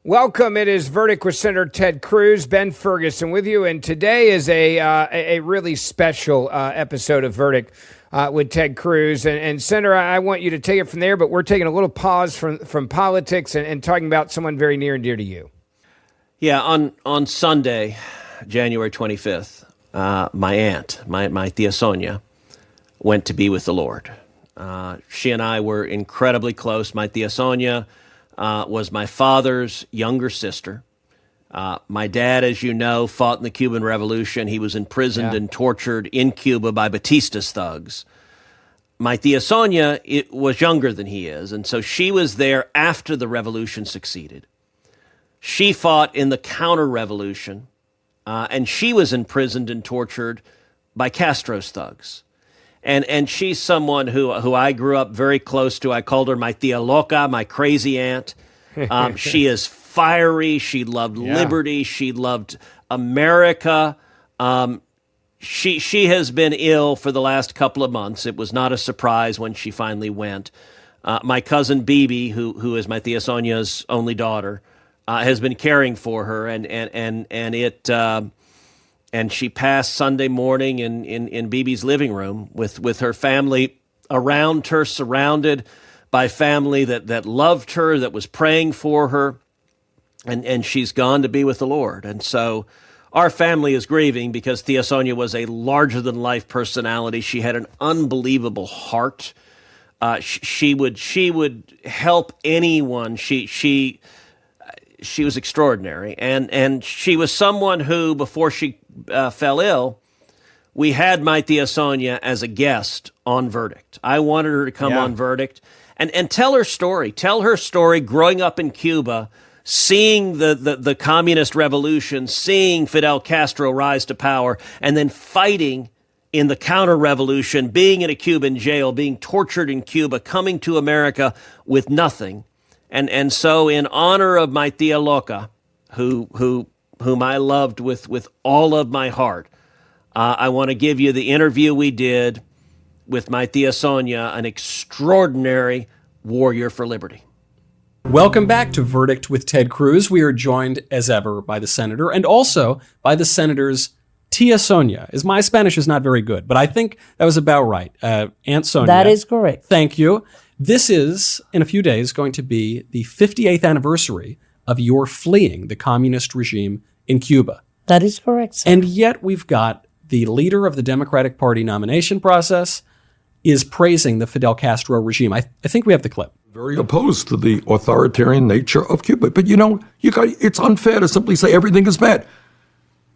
Welcome. It is Verdict with Senator Ted Cruz, Ben Ferguson with you, and today is a really special episode of Verdict with Ted Cruz. And Senator, I want you to take it from there, but we're taking a little pause from politics and talking about someone very near and dear to you. Yeah, on Sunday, January 25th, my aunt, my Tia Sonia, went to be with the Lord. She and I were incredibly close. My Tia Sonia was my father's younger sister. My dad, as you know, fought in the Cuban Revolution. He was imprisoned and tortured in Cuba by Batista's thugs. My Tia Sonia was younger than he is, and so she was there after the revolution succeeded. She fought in the counter-revolution, and she was imprisoned and tortured by Castro's thugs. And she's someone who I grew up very close to. I called her my tia loca, my crazy aunt. She is fiery. She loved liberty. She loved America. She has been ill for the last couple of months. It was not a surprise when she finally went. My cousin Bibi, who is my Tia Sonia's only daughter, has been caring for her, and she passed Sunday morning in Bibi's living room with her family around her, surrounded by family that loved her, that was praying for her, and she's gone to be with the Lord. And so our family is grieving because Tia Sonia was a larger-than-life personality. She had an unbelievable heart. She would help anyone. She was extraordinary, and she was someone who, before she fell ill, we had my Tia Sonia as a guest on Verdict. I wanted her to come on Verdict and tell her story. Tell her story growing up in Cuba, seeing the communist revolution, seeing Fidel Castro rise to power, and then fighting in the counter-revolution, being in a Cuban jail, being tortured in Cuba, coming to America with nothing. And so in honor of my Tia Loca, whom I loved with all of my heart, I want to give you the interview we did with my Tia Sonia, an extraordinary warrior for liberty. Welcome back to Verdict with Ted Cruz. We are joined, as ever, by the Senator and also by the Senator's Tia Sonia. My Spanish is not very good, but I think that was about right. Aunt Sonia. That is correct. Thank you. This is, in a few days, going to be the 58th anniversary of your fleeing the communist regime in Cuba. That is correct, sir. And yet we've got the leader of the Democratic Party nomination process is praising the Fidel Castro regime. I think we have the clip. Very opposed to the authoritarian nature of Cuba. But, it's unfair to simply say everything is bad.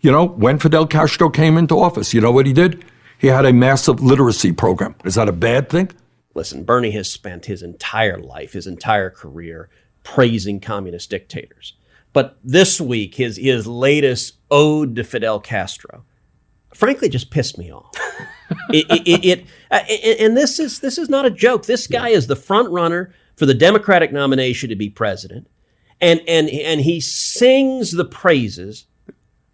When Fidel Castro came into office, you know what he did? He had a massive literacy program. Is that a bad thing? Listen, Bernie has spent his entire life, his entire career, praising communist dictators. But this week, his latest ode to Fidel Castro, frankly, just pissed me off. And this is not a joke. This guy is the front runner for the Democratic nomination to be president, and he sings the praises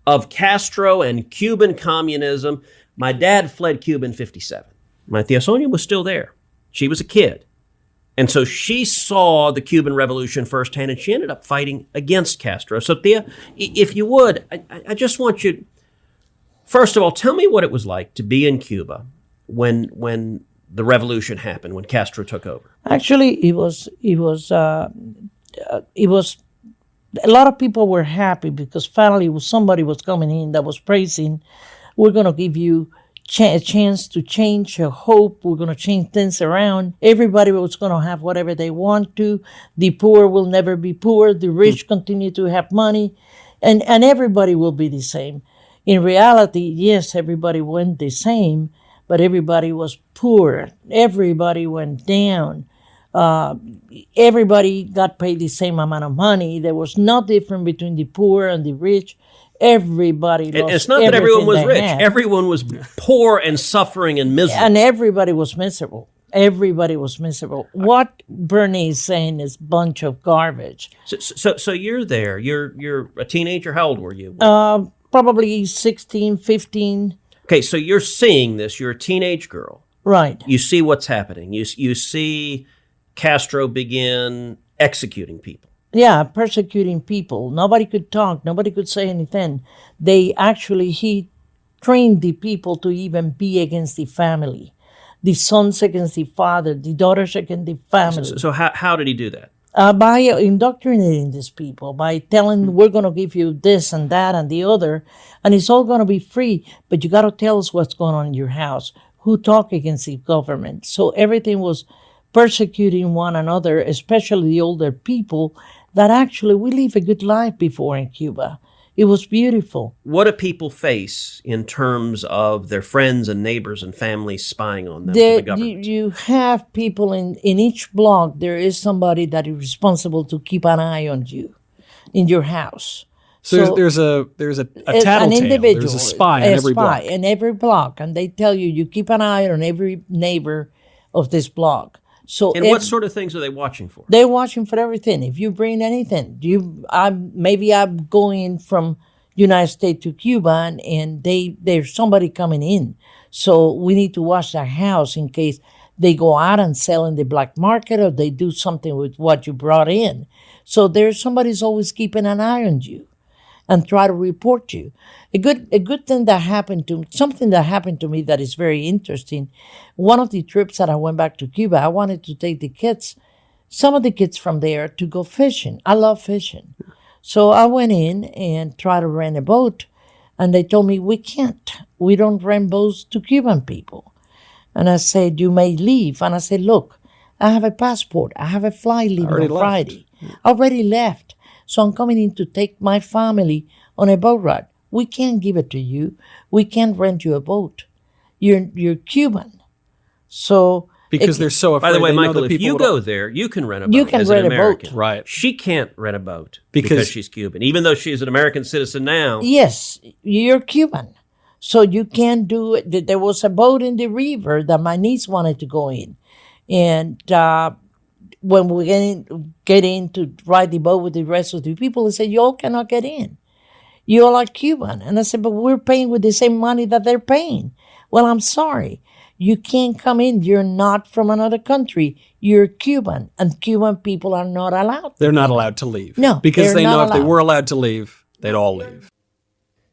of Castro and Cuban communism. My dad fled Cuba in 1957. My Tia Sonia was still there. She was a kid. And so she saw the Cuban Revolution firsthand, and she ended up fighting against Castro. So, Tia, if you would, I just want you, first of all, tell me what it was like to be in Cuba when the revolution happened, when Castro took over. Actually, it was a lot of people were happy because finally somebody was coming in that was praising, we're going to give you a chance to change your hope. We're going to change things around. Everybody was going to have whatever they want to. The poor will never be poor. The rich continue to have money. And everybody will be the same. In reality, yes, everybody went the same, but everybody was poor. Everybody went down. Everybody got paid the same amount of money. There was no difference between the poor and the rich. Everybody lost. It's not that everyone was rich. Everyone was poor and suffering and miserable. And everybody was miserable. Everybody was miserable. What Bernie is saying is a bunch of garbage. So you're there. You're a teenager. How old were you? Probably 16, 15. Okay, so you're seeing this. You're a teenage girl. Right. You see what's happening. You see Castro begin executing people. Yeah, persecuting people. Nobody could talk. Nobody could say anything. He trained the people to even be against the family. The sons against the father, the daughters against the family. So how did he do that? By indoctrinating these people, by telling we're going to give you this and that and the other, and it's all going to be free, but you got to tell us what's going on in your house, who talk against the government. So everything was persecuting one another, especially the older people, that actually we live a good life before in Cuba. It was beautiful. What do people face in terms of their friends and neighbors and families spying on them for the government? You have people in each block. There is somebody that is responsible to keep an eye on you in your house. So there's a tattletale. There's a spy in every block, and they tell you keep an eye on every neighbor of this block. And what sort of things are they watching for? They're watching for everything. If you bring anything, maybe I'm going from United States to Cuba, and there's somebody coming in. So we need to watch the house in case they go out and sell in the black market, or they do something with what you brought in. So somebody's always keeping an eye on you and try to report you. A good thing that happened something that happened to me that is very interesting. One of the trips that I went back to Cuba, I wanted to take some of the kids from there to go fishing. I love fishing. So I went in and tried to rent a boat, and they told me, we can't. We don't rent boats to Cuban people. And I said, you may leave. And I said, look, I have a passport. I have a flight leaving on Friday. I already left. So I'm coming in to take my family on a boat ride. We can't give it to you. We can't rent you a boat. You're Cuban. So because they're so afraid. By the way, they know Michael, that if you go there, you can rent a boat. You can as rent an American. a boat. Right. She can't rent a boat because she's Cuban, even though she's an American citizen now. Yes, you're Cuban. So you can't do it. There was a boat in the river that my niece wanted to go in. And when we get in to ride the boat with the rest of the people, they said, you all cannot get in. You all are Cuban. And I said, but we're paying with the same money that they're paying. Well, I'm sorry. You can't come in. You're not from another country. You're Cuban. And Cuban people are not allowed. They're not allowed to leave. No, because they know if they allowed. were allowed to leave, they'd all leave.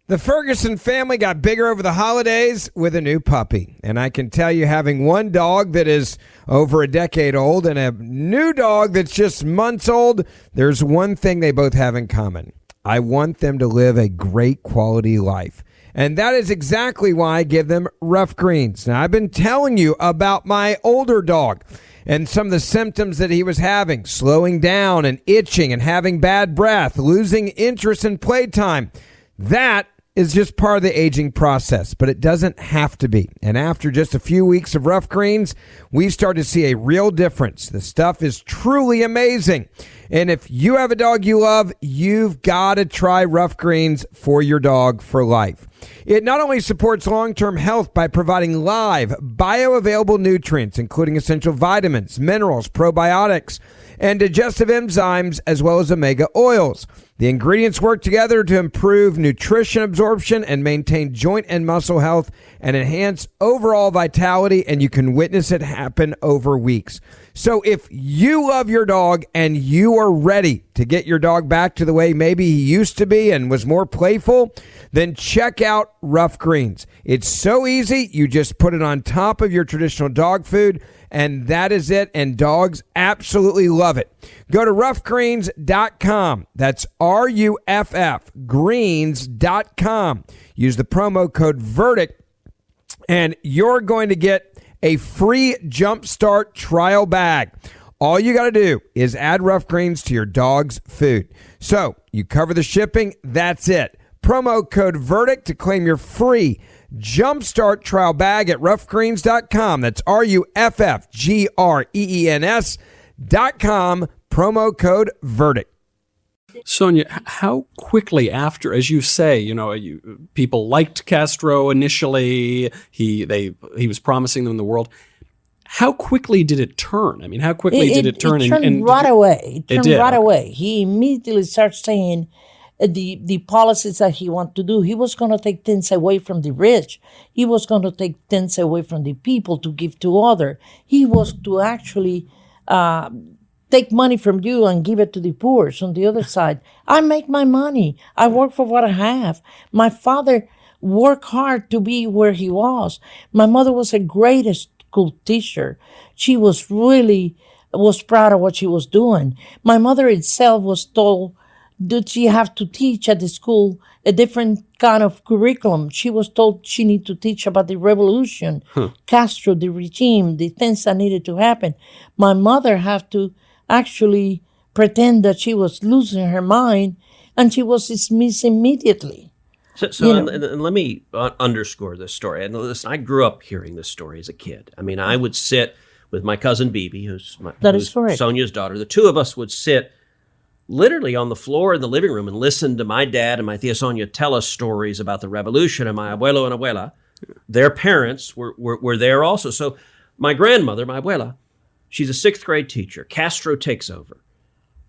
The Ferguson family got bigger over the holidays with a new puppy. And I can tell you, having one dog that is over a decade old and a new dog that's just months old, there's one thing they both have in common. I want them to live a great quality life. And that is exactly why I give them Rough Greens. Now, I've been telling you about my older dog and some of the symptoms that he was having, slowing down and itching and having bad breath, losing interest in playtime. That is just part of the aging process, but it doesn't have to be. And after just a few weeks of Rough Greens, we start to see a real difference. The stuff is truly amazing. And if you have a dog you love, you've got to try Rough Greens for your dog for life. It not only supports long-term health by providing live, bioavailable nutrients, including essential vitamins, minerals, probiotics, and digestive enzymes, as well as omega oils. The ingredients work together to improve nutrition absorption and maintain joint and muscle health and enhance overall vitality, and you can witness it happen over weeks. So if you love your dog and you are ready to get your dog back to the way maybe he used to be and was more playful, then check out Rough Greens. It's so easy. You just put it on top of your traditional dog food, and that is it, and dogs absolutely love it. Go to roughgreens.com. That's RUFF, greens.com. Use the promo code VERDICT, and you're going to get a free Jumpstart trial bag. All you got to do is add Rough Greens to your dog's food. So you cover the shipping, that's it. Promo code VERDICT to claim your free Jumpstart trial bag at roughgreens.com. That's RUFFGREENS.com. Promo code VERDICT. Sonia, how quickly after, as you say, people liked Castro initially. He was promising them the world. How quickly did it turn? I mean, how quickly did it turn? It turned right away. It turned right did. away. He immediately started saying the policies that he wanted to do. He was going to take things away from the rich. He was going to take things away from the people to give to others. He was to actually take money from you and give it to the poor. So on the other side, I make my money. I work for what I have. My father worked hard to be where he was. My mother was a great school teacher. She was proud of what she was doing. My mother itself was told that she have to teach at the school a different kind of curriculum. She was told she needed to teach about the revolution, Castro, the regime, the things that needed to happen. My mother had to actually pretend that she was losing her mind, and she was dismissed immediately. And let me underscore this story. And listen, I grew up hearing this story as a kid. I mean, I would sit with my cousin Bibi, who's correct. Sonia's daughter. The two of us would sit literally on the floor in the living room and listen to my dad and my tia Sonia tell us stories about the revolution, and my abuelo and abuela, their parents were there also. So my grandmother, my abuela, she's a 6th grade teacher. Castro takes over,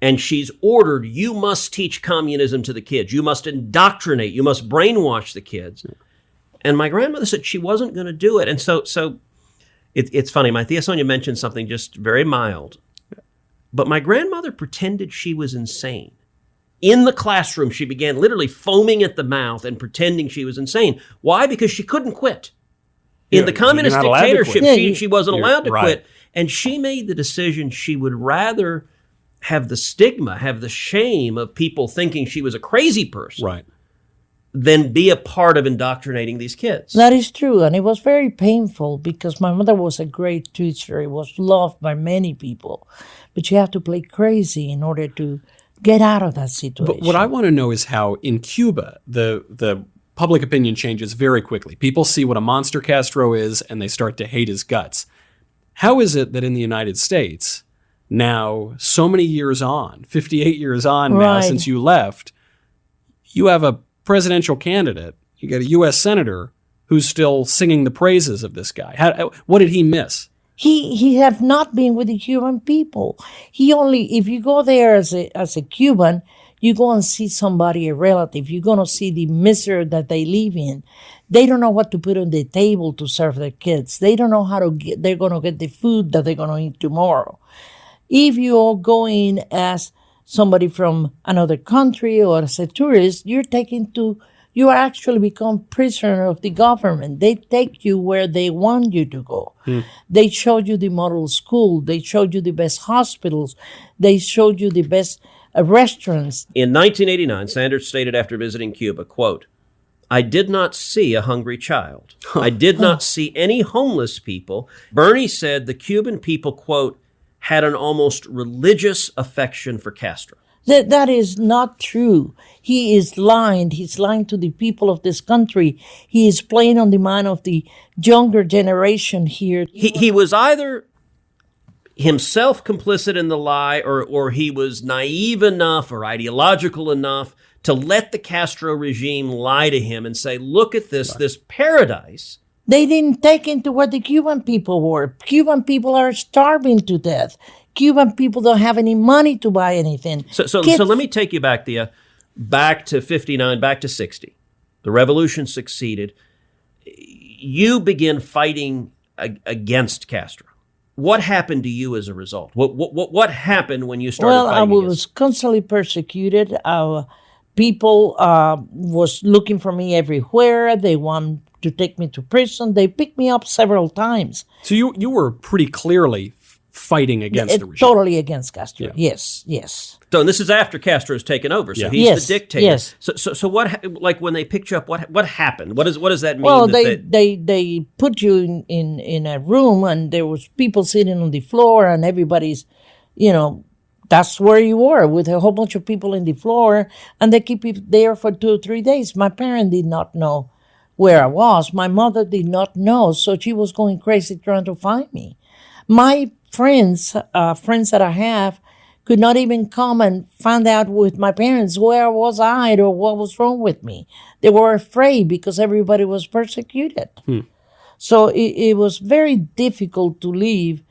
and she's ordered, you must teach communism to the kids. You must indoctrinate. You must brainwash the kids. And my grandmother said she wasn't going to do it. And so it's funny. My tia Sonia mentioned something just very mild. But my grandmother pretended she was insane. In the classroom, she began literally foaming at the mouth and pretending she was insane. Why? Because she couldn't quit. In the communist dictatorship, she wasn't allowed to quit. And she made the decision she would rather have the stigma, have the shame of people thinking she was a crazy person than be a part of indoctrinating these kids. That is true. And it was very painful because my mother was a great teacher. It was loved by many people. But you have to play crazy in order to get out of that situation. But what I want to know is how in Cuba, the public opinion changes very quickly. People see what a monster Castro is, and they start to hate his guts. How is it that in the United States, now so many years on, 58 years on now since you left, you have a presidential candidate, you got a U.S. senator who's still singing the praises of this guy? What did he miss? He have not been with the Cuban people. If you go there as a Cuban, you go and see somebody, a relative. You're going to see the misery that they live in. They don't know what to put on the table to serve their kids. They don't know they're going to get the food that they're going to eat tomorrow. If you all go in as somebody from another country or as a tourist, you actually become prisoner of the government. They take you where they want you to go. They showed you the model school. They showed you the best hospitals. They showed you the best restaurants. In 1989, Sanders stated after visiting Cuba, quote, I did not see a hungry child. I did not see any homeless people. Bernie said the Cuban people, quote, had an almost religious affection for Castro. That is not true. He is lying. He's lying to the people of this country. He is playing on the mind of the younger generation here. He was either himself complicit in the lie or he was naive enough or ideological enough to let the Castro regime lie to him and say, look at this paradise. They didn't take into what the Cuban people were. Cuban people are starving to death. Cuban people don't have any money to buy anything. So let me take you back to 59, back to 60. The revolution succeeded. You begin fighting against Castro. What happened to you as a result? What happened when you started fighting against? I was constantly persecuted. People was looking for me everywhere. They want to take me to prison. They picked me up several times. So you were pretty clearly fighting against the regime. Totally against Castro. Yeah. Yes. So and this is after Castro's taken over. So he's the dictator. Yes. So what, like when they picked you up, what happened? What does that mean? Well, they put you in a room and there was people sitting on the floor and everybody's, that's where you were with a whole bunch of people in the floor and they keep you there for 2 or 3 days. My parents did not know where I was. My mother did not know, so she was going crazy trying to find me. My friends that I have, could not even come and find out with my parents where was I or what was wrong with me. They were afraid because everybody was persecuted. So it was very difficult to live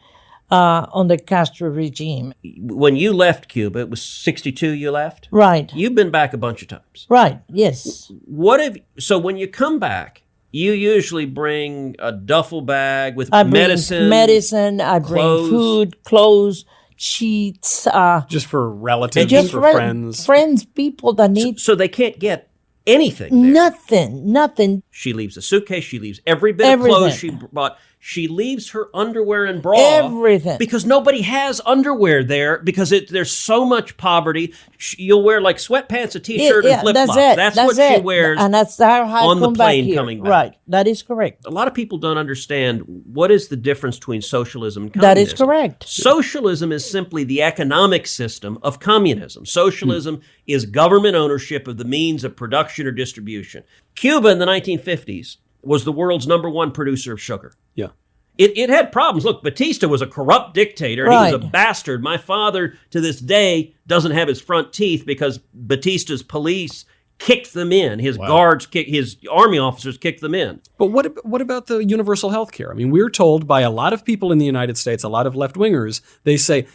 on the Castro regime. When you left Cuba, it was 62 you left? Right. You've been back a bunch of times. Right, yes. So when you come back, you usually bring a duffel bag with I bring medicine, I bring food, clothes, cheats, Just for relatives, just for friends. friends, people that need So they can't get anything there. nothing. She leaves a suitcase. She leaves every bit of clothes she bought. She leaves her underwear and bra. Everything. Because nobody has underwear there because there's so much poverty. You'll wear like sweatpants, a T-shirt, and flip-flops. That's what she wears and that's how I on the come back plane here. coming back. Right, that is correct. A lot of people don't understand what is the difference between socialism and That communism. is correct. Socialism is simply the economic system of communism. Socialism is government ownership of the means of production or distribution. Cuba in the 1950s was the world's #1 producer of sugar. Yeah. It had problems. Look, Batista was a corrupt dictator, and he was a Right. bastard. My father, to this day, doesn't have his front teeth because Batista's police kicked them in. His guards, his army officers kicked them in. But what about the universal health care? I mean, we're told by a lot of people in the United States, a lot of left-wingers, they say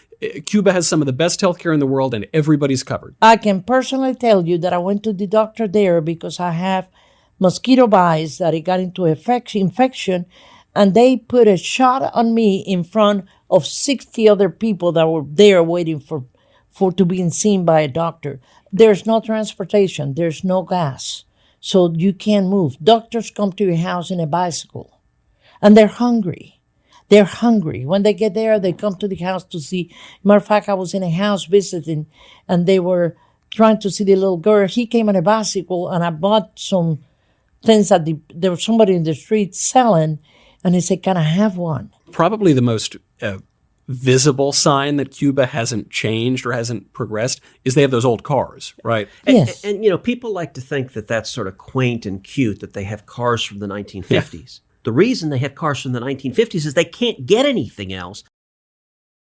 Cuba has some of the best health care in the world and everybody's covered. I can personally tell you that I went to the doctor there because I have mosquito bites that I got into infection, and they put a shot on me in front of 60 other people that were there waiting for to be seen by a doctor. There's no transportation. There's no gas. So you can't move. Doctors come to your house in a bicycle, and they're hungry. They're hungry. When they get there, they come to the house to see. Matter of fact, I was in a house visiting, and they were trying to see the little girl. He came on a bicycle, and I bought some things that there was somebody in the street selling, and he said, "Can I have one?" Probably the most visible sign that Cuba hasn't changed or hasn't progressed is they have those old cars, right? Yes. And you know, people like to think that that's sort of quaint and cute that they have cars from the 1950s. The reason they have cars from the 1950s is they can't get anything else.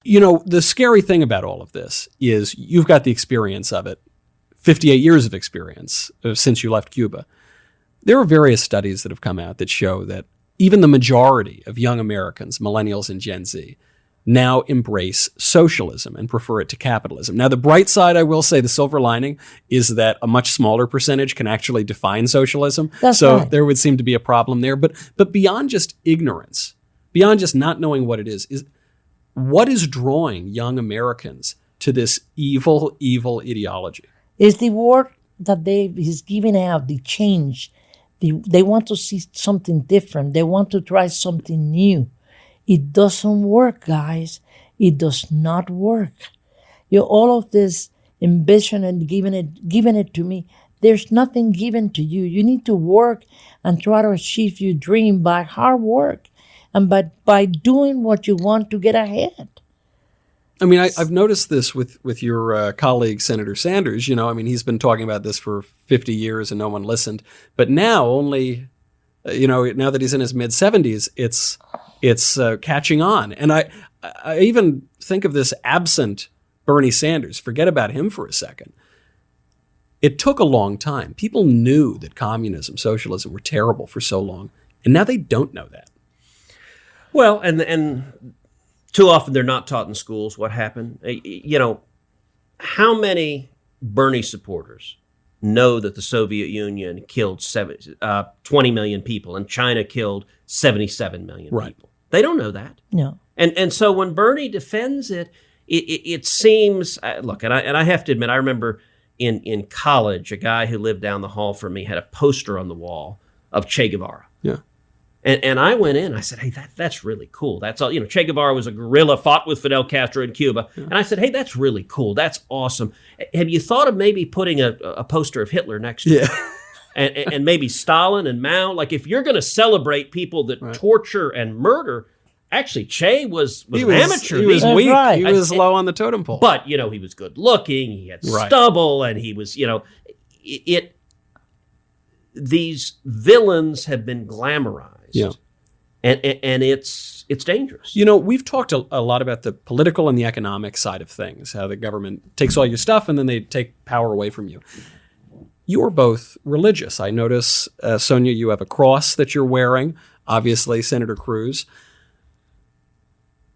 You know, the scary thing about all of this is you've got the experience of it, 58 years of experience since you left Cuba. There are various studies that have come out that show that even the majority of young Americans, millennials and Gen Z, now embrace socialism and prefer it to capitalism. Now, the bright side, I will say, the silver lining, is that a much smaller percentage can actually define socialism. That's so right. there would seem to be a problem there. But beyond just ignorance, beyond just not knowing what it is what is drawing young Americans to this evil, evil ideology? It's the word that he's giving out, the change. They want to see something different. They want to try something new. It doesn't work, guys. It does not work. All of this ambition and giving it to me, there's nothing given to you. You need to work and try to achieve your dream by hard work and by doing what you want to get ahead. I mean, I've noticed this with your colleague, Senator Sanders. You know, I mean, he's been talking about this for 50 years and no one listened. But now only, now that he's in his mid-70s, it's catching on. And I even think of this absent Bernie Sanders. Forget about him for a second. It took a long time. People knew that communism, socialism were terrible for so long. And now they don't know that. Well, and too often they're not taught in schools what happened. How many Bernie supporters know that the Soviet Union killed 20 million people and China killed 77 million people? They don't know that. No. And so when Bernie defends it seems, look, and I have to admit, I remember in college, a guy who lived down the hall from me had a poster on the wall of Che Guevara. Yeah. And I went in, I said, hey, that's really cool. That's all, Che Guevara was a guerrilla, fought with Fidel Castro in Cuba. Yeah. And I said, hey, that's really cool. That's awesome. Have you thought of maybe putting a poster of Hitler next to it? And maybe Stalin and Mao? Like, if you're going to celebrate people that torture and murder, actually, Che was an amateur. He was weak. Right. He was low on the totem pole. But, he was good looking. He had stubble, and he was, these villains have been glamorized. Yeah. And it's dangerous. We've talked a lot about the political and the economic side of things, how the government takes all your stuff and then they take power away from you. You're both religious. I notice, Sonia, you have a cross that you're wearing. Obviously, Senator Cruz.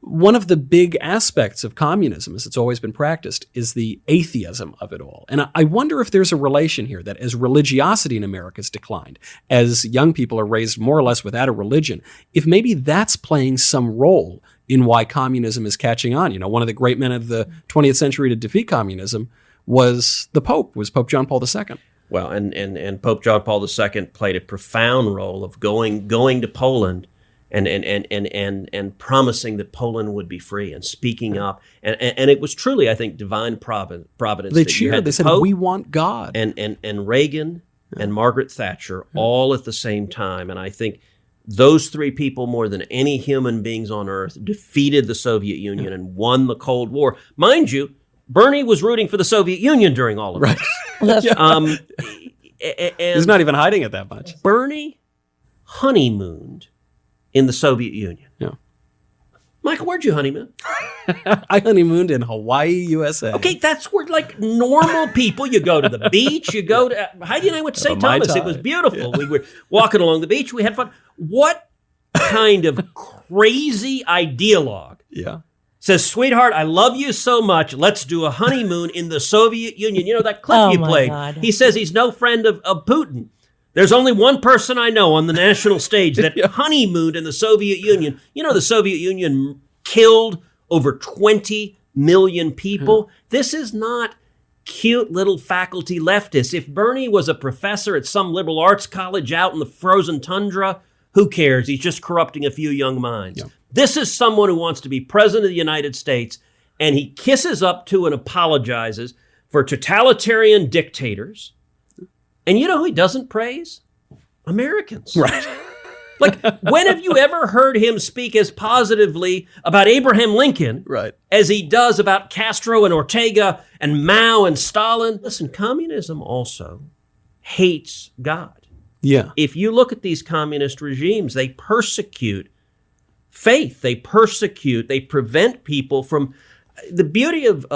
One of the big aspects of communism, as it's always been practiced, is the atheism of it all. And I wonder if there's a relation here that as religiosity in America has declined, as young people are raised more or less without a religion, if maybe that's playing some role in why communism is catching on. One of the great men of the 20th century to defeat communism was Pope John Paul II. Well, and Pope John Paul II played a profound role of going to Poland and promising that Poland would be free and speaking up. And it was truly, I think, divine providence. They cheered. They said, Pope, we want God. And Reagan and Margaret Thatcher all at the same time. And I think those three people, more than any human beings on earth, defeated the Soviet Union and won the Cold War. Mind you, Bernie was rooting for the Soviet Union during all of this. He's not even hiding it that much. Bernie honeymooned in the Soviet Union. Yeah. Michael, where'd you honeymoon? I honeymooned in Hawaii, USA. Okay, that's where, like, normal people, you go to the beach, you go to, Heidi and I went to St. Thomas. It was beautiful. Yeah. We were walking along the beach. We had fun. What kind of crazy ideologue says, sweetheart, I love you so much. Let's do a honeymoon in the Soviet Union. That clip you played. God. He says he's no friend of Putin. There's only one person I know on the national stage that honeymooned in the Soviet Union. The Soviet Union killed over 20 million people. This is not cute little faculty leftists. If Bernie was a professor at some liberal arts college out in the frozen tundra, who cares? He's just corrupting a few young minds. Yeah. This is someone who wants to be president of the United States, and he kisses up to and apologizes for totalitarian dictators. And you know who he doesn't praise? Americans. Right. Like, when have you ever heard him speak as positively about Abraham Lincoln as he does about Castro and Ortega and Mao and Stalin? Listen, communism also hates God. Yeah. If you look at these communist regimes, they persecute faith. They prevent people from... The beauty of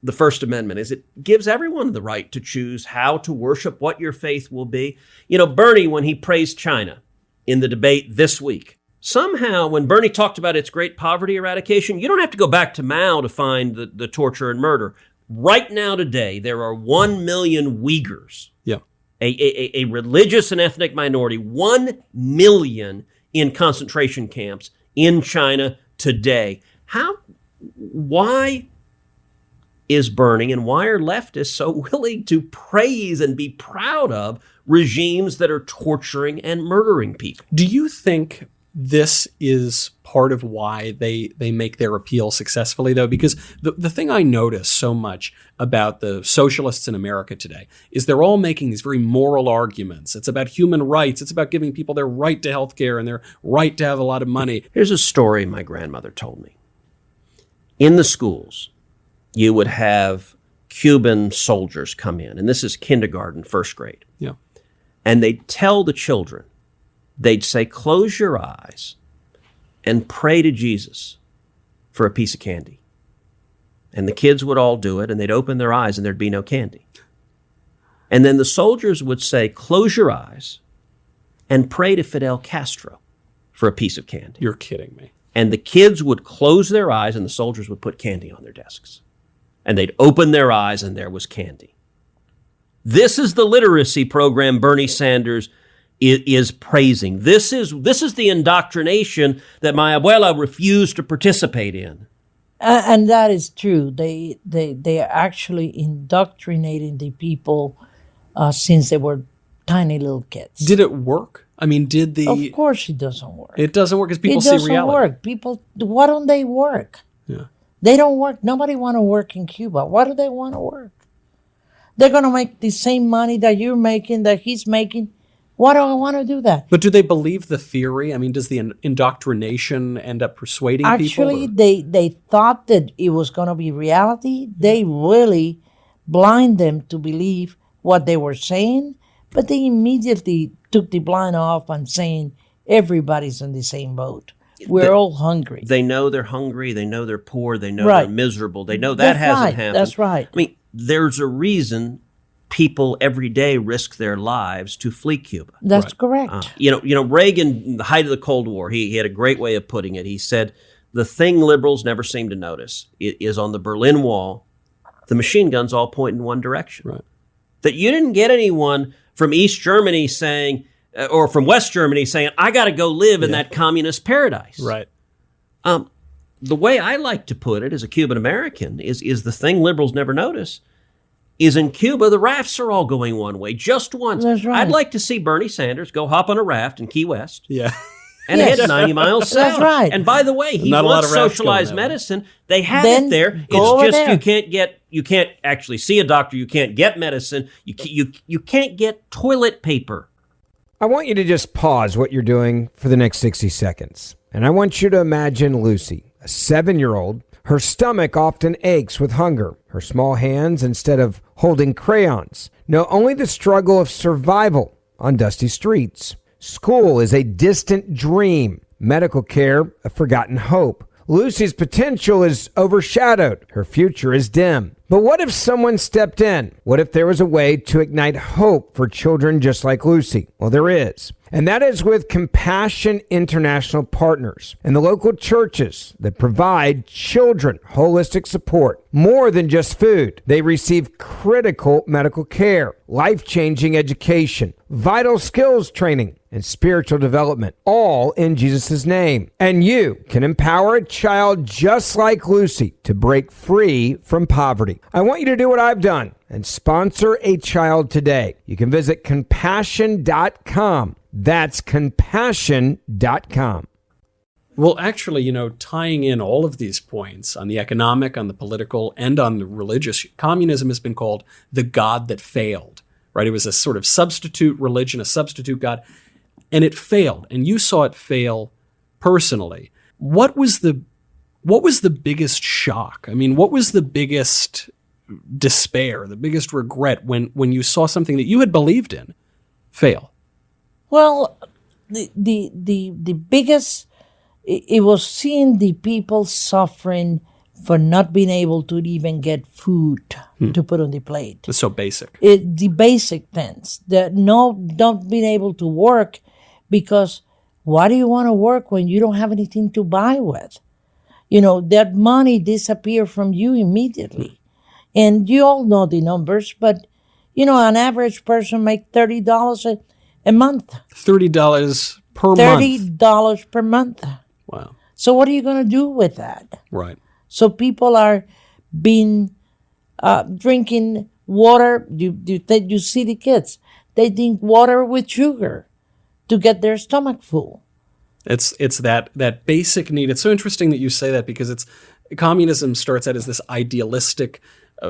the First Amendment is it gives everyone the right to choose how to worship, what your faith will be. Bernie, when he praised China in the debate this week, somehow when Bernie talked about its great poverty eradication, you don't have to go back to Mao to find the torture and murder. Right now today, there are 1 million Uyghurs, a religious and ethnic minority, 1 million in concentration camps in China today. Why is Bernie and why are leftists so willing to praise and be proud of regimes that are torturing and murdering people? Do you think this is part of why they make their appeal successfully, though? Because the thing I notice so much about the socialists in America today is they're all making these very moral arguments. It's about human rights. It's about giving people their right to health care and their right to have a lot of money. Here's a story my grandmother told me. In the schools, you would have Cuban soldiers come in, and this is kindergarten, first grade. Yeah. And they'd tell the children, they'd say, close your eyes and pray to Jesus for a piece of candy. And the kids would all do it, and they'd open their eyes, and there'd be no candy. And then the soldiers would say, close your eyes and pray to Fidel Castro for a piece of candy. You're kidding me. And the kids would close their eyes, and the soldiers would put candy on their desks. And they'd open their eyes, and there was candy. This is the literacy program Bernie Sanders is praising. This is the indoctrination that my abuela refused to participate in. And that is true. They are actually indoctrinating the people since they were tiny little kids. Did it work? I mean, Of course it doesn't work. It doesn't work because people see reality. It doesn't work. People, why don't they work? Yeah. They don't work. Nobody want to work in Cuba. Why do they want to work? They're going to make the same money that you're making, that he's making. Why do I want to do that? But do they believe the theory? I mean, does the indoctrination end up persuading people? Actually, they thought that it was going to be reality. They really blind them to believe what they were saying, but they immediately took the blind off and saying everybody's in the same boat. We're all hungry. They know they're hungry. They know they're poor. They know they're miserable. They know that hasn't happened. That's right. I mean, there's a reason people every day risk their lives to flee Cuba. That's correct. Reagan, in the height of the Cold War, he had a great way of putting it. He said, the thing liberals never seem to notice is on the Berlin Wall, the machine guns all point in one direction. Right. That you didn't get anyone from East Germany saying, or from West Germany saying, I got to go live in that communist paradise. Right. The way I like to put it as a Cuban American is the thing liberals never notice is in Cuba, the rafts are all going one way, just once. That's right. I'd like to see Bernie Sanders go hop on a raft in Key West. Yeah. And Yes. head 90 miles south. That's right. And by the way, he Not a lot wants of rafts socialized going that way. medicine. They have Then it there. go over It's just there. you can't actually see a doctor. You can't get medicine. You can't get toilet paper. I want you to just pause what you're doing for the next 60 seconds. And I want you to imagine Lucy, a 7-year-old. Her stomach often aches with hunger. Her small hands, instead of holding crayons, know only the struggle of survival on dusty streets. School is a distant dream. Medical care, a forgotten hope. Lucy's potential is overshadowed. Her future is dim. But what if someone stepped in? What if there was a way to ignite hope for children just like Lucy? Well, there is. And that is with Compassion International Partners and the local churches that provide children holistic support. More than just food. They receive critical medical care, life-changing education, vital skills training, and spiritual development, all in Jesus' name. And you can empower a child just like Lucy to break free from poverty. I want you to do what I've done and sponsor a child today. You can visit compassion.com. That's compassion.com. Well, actually, tying in all of these points on the economic, on the political, and on the religious, communism has been called the God that failed, right? It was a sort of substitute religion, a substitute God, and it failed. And you saw it fail personally. What was the biggest shock? I mean, what was the biggest despair, the biggest regret when you saw something that you had believed in fail? Well, the biggest, it was seeing the people suffering for not being able to even get food to put on the plate. It's so basic. The basic things, not being able to work, because why do you want to work when you don't have anything to buy with? That money disappear from you immediately. And you all know the numbers, but, an average person make $30 a month. $30 per month. $30 per month. Wow. So what are you going to do with that? Right. So people are drinking water. You see the kids. They drink water with sugar to get their stomach full. It's that basic need. It's so interesting that you say that, because communism starts out as this idealistic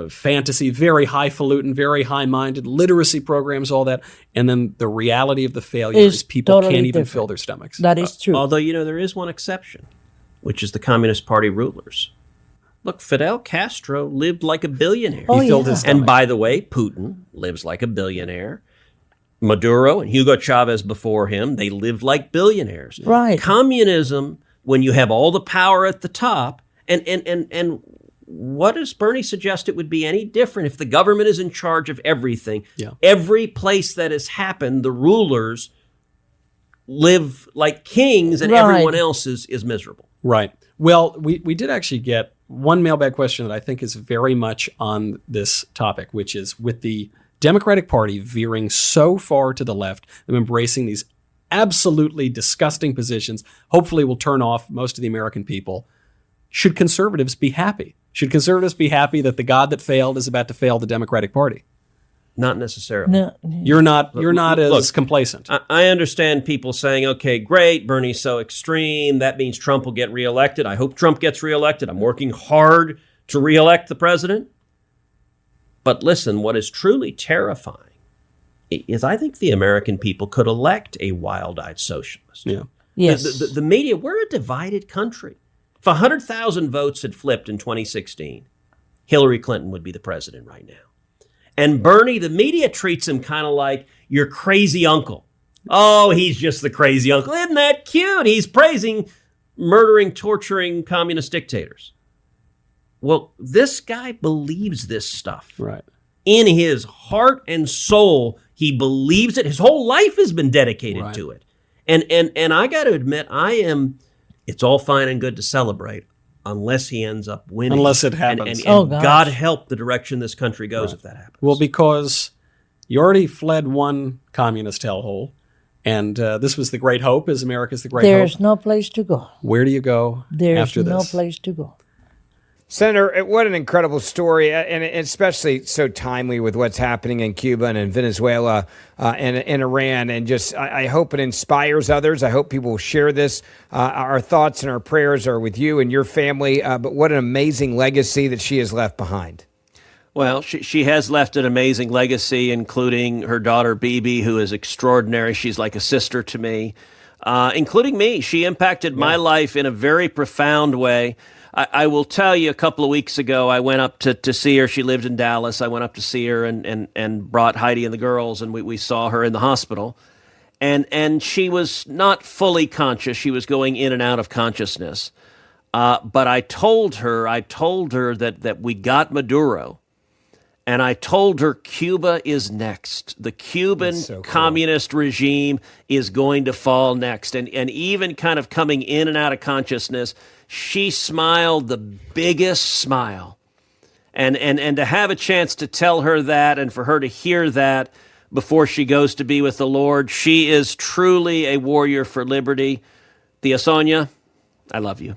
fantasy, very highfalutin, very high-minded, literacy programs, all that, and then the reality of the failure is people totally can't even different. fill their stomachs. That is true. Although, there is one exception, which is the Communist Party rulers. Look, Fidel Castro lived like a billionaire. Oh, He filled yeah. his stomach. And by the way, Putin lives like a billionaire. Maduro and Hugo Chavez before him, they lived like billionaires. Right. Communism, when you have all the power at the top, and what does Bernie suggest it would be any different if the government is in charge of everything? Yeah. Every place that has happened, the rulers live like kings and Right. everyone else is miserable. Right. Well, we did actually get one mailbag question that I think is very much on this topic, which is with the Democratic Party veering so far to the left, them embracing these absolutely disgusting positions, hopefully will turn off most of the American people. Should conservatives be happy? Should conservatives be happy that the God that failed is about to fail the Democratic Party? Not necessarily. No. You're not as Look, complacent. I understand people saying, okay, great, Bernie's so extreme. That means Trump will get reelected. I hope Trump gets reelected. I'm working hard to reelect the president. But listen, what is truly terrifying is I think the American people could elect a wild-eyed socialist. Yeah. Yes. The media, we're a divided country. If 100,000 votes had flipped in 2016, Hillary Clinton would be the president right now. And Bernie, the media treats him kind of like your crazy uncle. Oh, he's just the crazy uncle. Isn't that cute? He's praising murdering, torturing communist dictators. Well, this guy believes this stuff. Right. In his heart and soul, he believes it. His whole life has been dedicated to it. And I got to admit, it's all fine and good to celebrate unless he ends up winning. Unless it happens. And God help the direction this country goes if that happens. Well, because you already fled one communist hellhole, And this was the great hope, as America's the great There's hope. no place to go. Where do you go There's after no this? place to go. Senator, what an incredible story, and especially so timely with what's happening in Cuba and in Venezuela and in Iran. And just, I hope it inspires others. I hope people will share this. Our thoughts and our prayers are with you and your family. But what an amazing legacy that she has left behind. Well, she has left an amazing legacy, including her daughter, Bibi, who is extraordinary. She's like a sister to me, including me. She impacted my life in a very profound way. I will tell you, a couple of weeks ago, I went up to see her. She lived in Dallas. I went up to see her and brought Heidi and the girls, and we saw her in the hospital. And she was not fully conscious. She was going in and out of consciousness. But I told her that we got Maduro. And I told her Cuba is next. The Cuban communist regime is going to fall next. And even kind of coming in and out of consciousness, she smiled the biggest smile. And to have a chance to tell her that and for her to hear that before she goes to be with the Lord, she is truly a warrior for liberty. Tia Sonia, I love you.